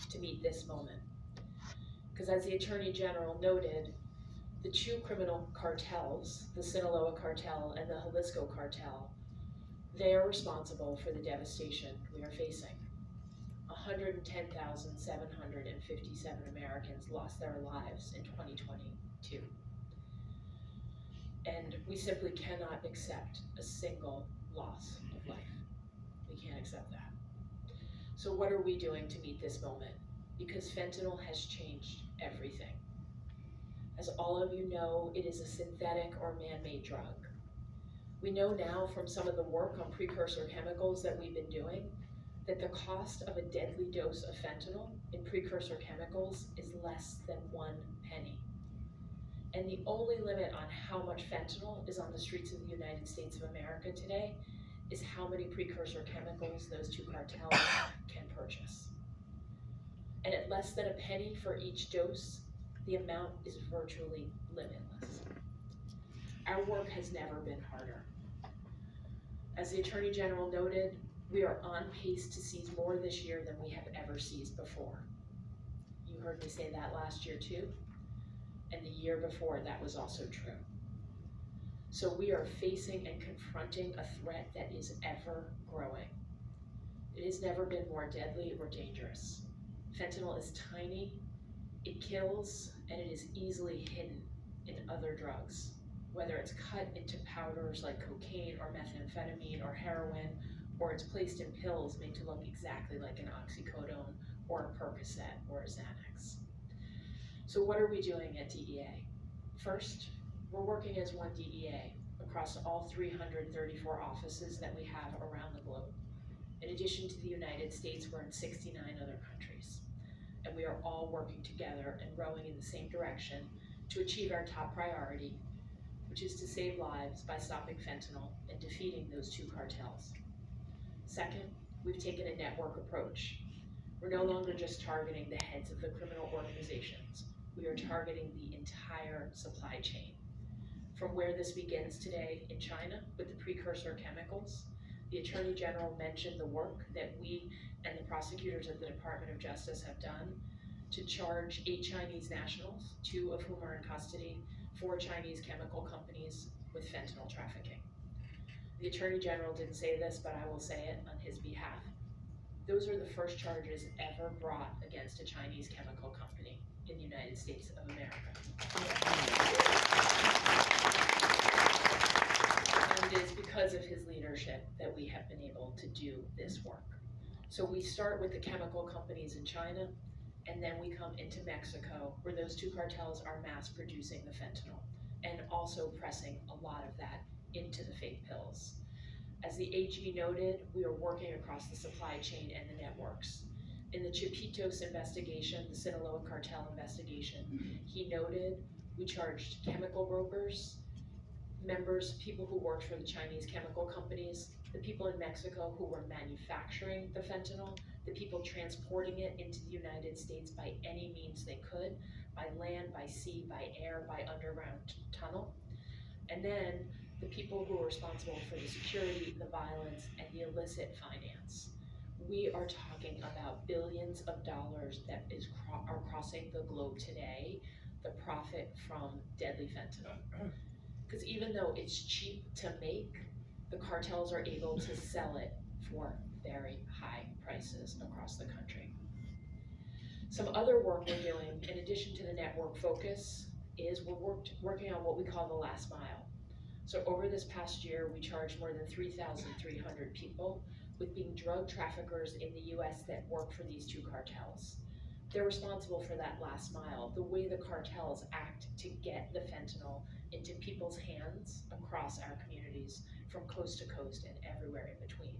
to meet this moment. Because as the Attorney General noted, the two criminal cartels, the Sinaloa cartel and the Jalisco cartel, they are responsible for the devastation we are facing. 110,757 Americans lost their lives in 2022. And we simply cannot accept a single loss of life. We can't accept that. So what are we doing to meet this moment? Because fentanyl has changed everything. As all of you know, it is a synthetic or man-made drug. We know now from some of the work on precursor chemicals that we've been doing that the cost of a deadly dose of fentanyl in precursor chemicals is less than 1 penny. And the only limit on how much fentanyl is on the streets of the United States of America today is how many precursor chemicals those two cartels can purchase. And at less than a penny for each dose, the amount is virtually limitless. Our work has never been harder. As the Attorney General noted, we are on pace to seize more this year than we have ever seized before. You heard me say that last year too, and the year before that was also true. So we are facing and confronting a threat that is ever growing. It has never been more deadly or dangerous. Fentanyl is tiny, it kills, and it is easily hidden in other drugs, whether it's cut into powders like cocaine or methamphetamine or heroin, or it's placed in pills made to look exactly like an oxycodone or a Percocet or a Xanax. So what are we doing at DEA? First, we're working as one DEA across all 334 offices that we have around the globe. In addition to the United States, we're in 69 other countries. And we are all working together and rowing in the same direction to achieve our top priority, which is to save lives by stopping fentanyl and defeating those two cartels. Second, we've taken a network approach. We're no longer just targeting the heads of the criminal organizations. We are targeting the entire supply chain. From where this begins today in China with the precursor chemicals, the Attorney General mentioned the work that we and the prosecutors at the Department of Justice have done to charge 8 Chinese nationals, 2 of whom are in custody, 4 Chinese chemical companies with fentanyl trafficking. The Attorney General didn't say this, but I will say it on his behalf. Those are the first charges ever brought against a Chinese chemical company in the United States of America. And it is because of his leadership that we have been able to do this work. So we start with the chemical companies in China, and then we come into Mexico, where those two cartels are mass producing the fentanyl and also pressing a lot of that into the fake pills. As the AG noted, we are working across the supply chain and the networks. In the Chipitos investigation, the Sinaloa cartel investigation, he noted we charged chemical brokers, members, people who worked for the Chinese chemical companies, the people in Mexico who were manufacturing the fentanyl, the people transporting it into the United States by any means they could, by land, by sea, by air, by underground tunnel. And then the people who are responsible for the security, the violence, and the illicit finance. We are talking about billions of dollars that are crossing the globe today, the profit from deadly fentanyl. Because even though it's cheap to make, the cartels are able to sell it for very high prices across the country. Some other work we're doing, in addition to the network focus, is we're working on what we call the last mile. So over this past year, we charged more than 3,300 people with being drug traffickers in the US that work for these two cartels. They're responsible for that last mile, the way the cartels act to get the fentanyl into people's hands across our communities from coast to coast and everywhere in between.